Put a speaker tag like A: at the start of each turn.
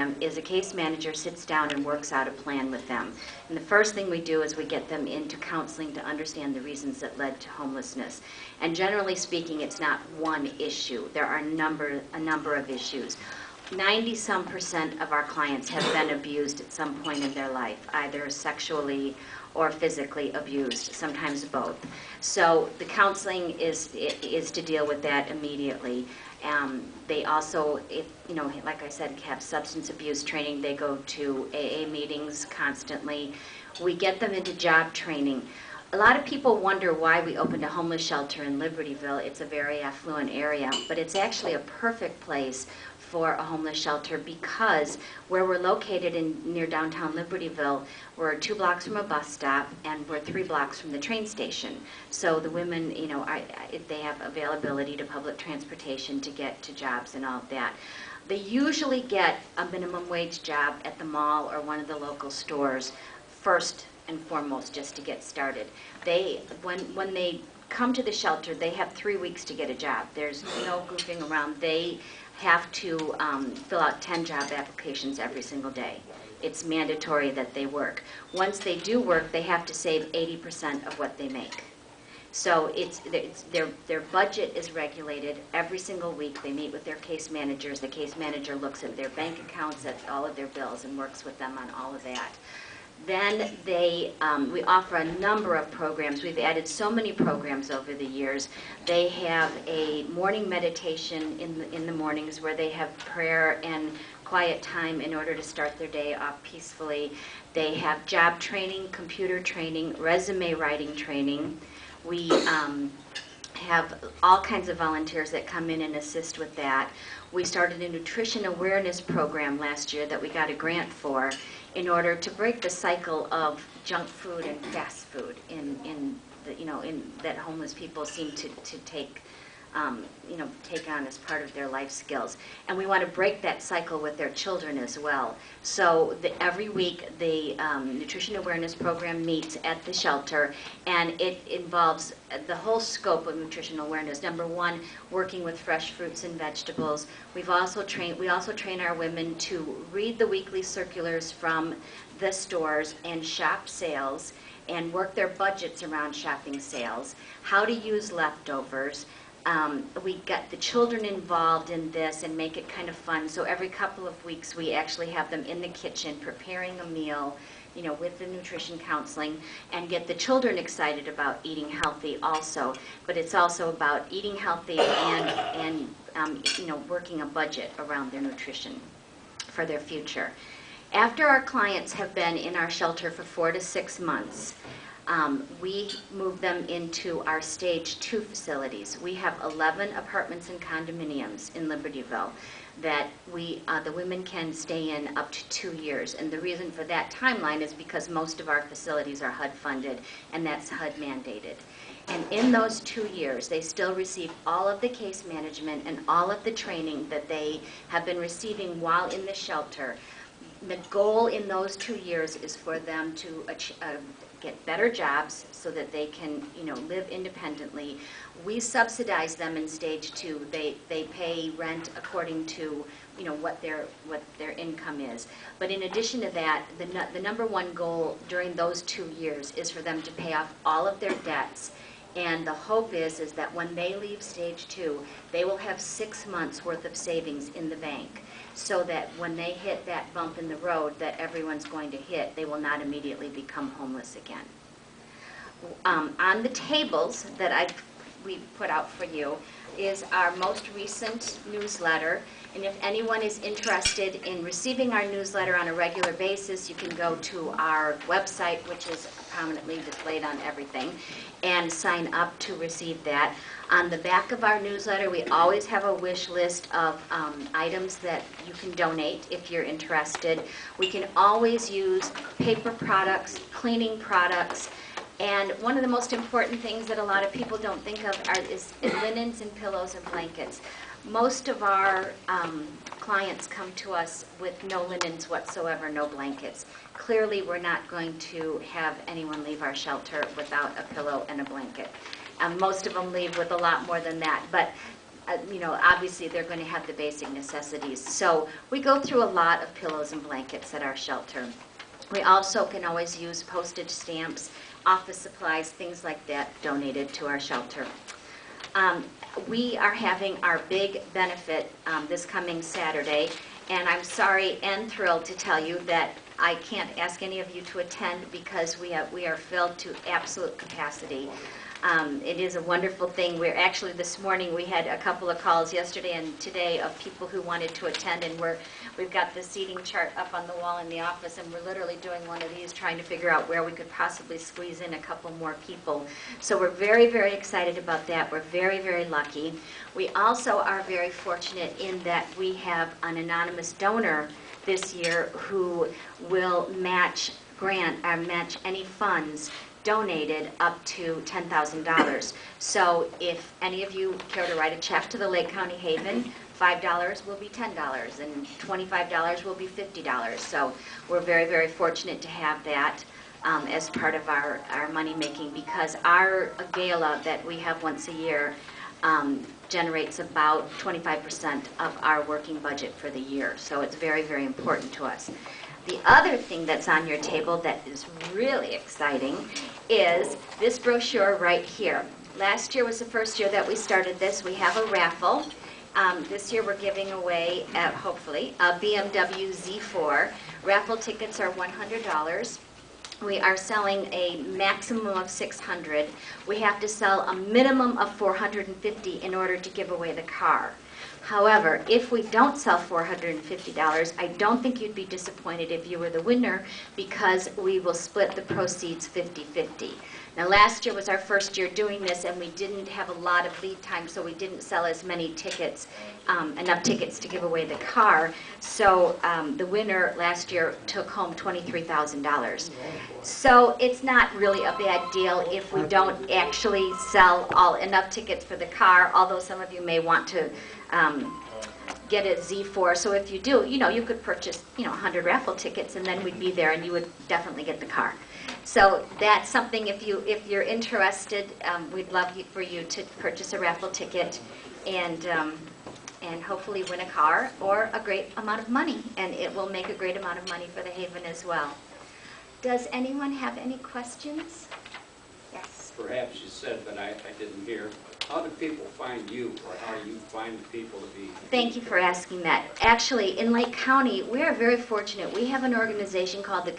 A: program is a case manager sits down and works out a plan with them. And the first thing we do is we get them into counseling to understand the reasons that led to homelessness. And generally speaking, it's not one issue. There are a number of issues. 90-some% of our clients have been abused at some point in their life, either sexually or physically abused, sometimes both. So the counseling is to deal with that immediately. They also, like I said, have substance abuse training. They go to AA meetings constantly. We get them into job training. A lot of people wonder why we opened a homeless shelter in Libertyville. It's a very affluent area, but it's actually a perfect place for a homeless shelter because where we're located near downtown Libertyville, we're 2 blocks from a bus stop and we're 3 blocks from the train station. So the women, they have availability to public transportation to get to jobs and all of that. They usually get a minimum wage job at the mall or one of the local stores first and foremost, just to get started. When they come to the shelter, they have 3 weeks to get a job. There's no goofing around. They have to fill out 10 job applications every single day. It's mandatory that they work. Once they do work, they have to save 80% of what they make. So their budget is regulated every single week. They meet with their case managers. The case manager looks at their bank accounts, at all of their bills, and works with them on all of that. Then we offer a number of programs. We've added so many programs over the years. They have a morning meditation in the mornings where they have prayer and quiet time in order to start their day off peacefully. They have job training, computer training, resume writing training. We have all kinds of volunteers that come in and assist with that. We started a nutrition awareness program last year that we got a grant for in order to break the cycle of junk food and fast food in that homeless people seem to take on as part of their life skills. And we want to break that cycle with their children as well. So every week the Nutrition Awareness Program meets at the shelter, and it involves the whole scope of nutritional awareness. Number one, working with fresh fruits and vegetables. We also train our women to read the weekly circulars from the stores and shop sales and work their budgets around shopping sales, how to use leftovers. We get the children involved in this and make it kind of fun. So every couple of weeks we actually have them in the kitchen preparing a meal, with the nutrition counseling, and get the children excited about eating healthy also. But it's also about eating healthy and working a budget around their nutrition for their future. After our clients have been in our shelter for 4 to 6 months, we move them into our Stage 2 facilities. We have 11 apartments and condominiums in Libertyville that the women can stay in up to 2 years. And the reason for that timeline is because most of our facilities are HUD funded, and that's HUD mandated. And in those 2 years, they still receive all of the case management and all of the training that they have been receiving while in the shelter. The goal in those 2 years is for them to get better jobs so that they can, live independently. We subsidize them in Stage 2. They pay rent according to, what their income is. But in addition to that, the number one goal during those 2 years is for them to pay off all of their debts. And the hope is that when they leave Stage 2, they will have 6 months worth of savings in the bank, so that when they hit that bump in the road that everyone's going to hit, they will not immediately become homeless again. On the tables that we put out for you is our most recent newsletter. And if anyone is interested in receiving our newsletter on a regular basis, you can go to our website, which is prominently displayed on everything, and sign up to receive that. On the back of our newsletter, we always have a wish list of items that you can donate if you're interested. We can always use paper products, cleaning products, and one of the most important things that a lot of people don't think of is linens and pillows and blankets. Most of our clients come to us with no linens whatsoever, no blankets. Clearly, we're not going to have anyone leave our shelter without a pillow and a blanket. Most of them leave with a lot more than that. But obviously they're going to have the basic necessities. So we go through a lot of pillows and blankets at our shelter. We also can always use postage stamps, office supplies, things like that donated to our shelter. We are having our big benefit this coming Saturday, and I'm sorry and thrilled to tell you that I can't ask any of you to attend because we are filled to absolute capacity. It is a wonderful thing. We're actually, this morning, we had a couple of calls yesterday and today of people who wanted to attend, and we've got the seating chart up on the wall in the office, and we're literally doing one of these, trying to figure out where we could possibly squeeze in a couple more people. So we're very, very excited about that. We're very, very lucky. We also are very fortunate in that we have an anonymous donor this year who will match any funds donated up to $10,000. So if any of you care to write a check to the Lake County Haven, $5 will be $10 and $25 will be $50. So we're very, very fortunate to have that as part of our money making, because our gala that we have once a year generates about 25% of our working budget for the year. So it's very, very important to us. The other thing that's on your table that is really exciting is this brochure right here. Last year was the first year that we started this. We have a raffle. This year we're giving away, hopefully, a BMW Z4. Raffle tickets are $100. We are selling a maximum of 600. We have to sell a minimum of 450 in order to give away the car. However, if we don't sell $450, I don't think you'd be disappointed if you were the winner, because we will split the proceeds 50-50. Now, last year was our first year doing this, and we didn't have a lot of lead time, so we didn't sell as many tickets, enough tickets to give away the car. So the winner last year took home $23,000. So it's not really a bad deal if we don't actually sell enough tickets for the car, although some of you may want to get a Z4. So if you do, you could purchase 100 raffle tickets, and then we'd be there and you would definitely get the car. So that's something, if you're interested, we'd love for you to purchase a raffle ticket and hopefully win a car or a great amount of money, and it will make a great amount of money for the Haven as well. Does anyone have any questions? Yes.
B: Perhaps you said, but I didn't hear. How do people find you, or how do you find people to be?
A: Thank you for asking that. Actually, in Lake County, we are very fortunate. We have an organization called the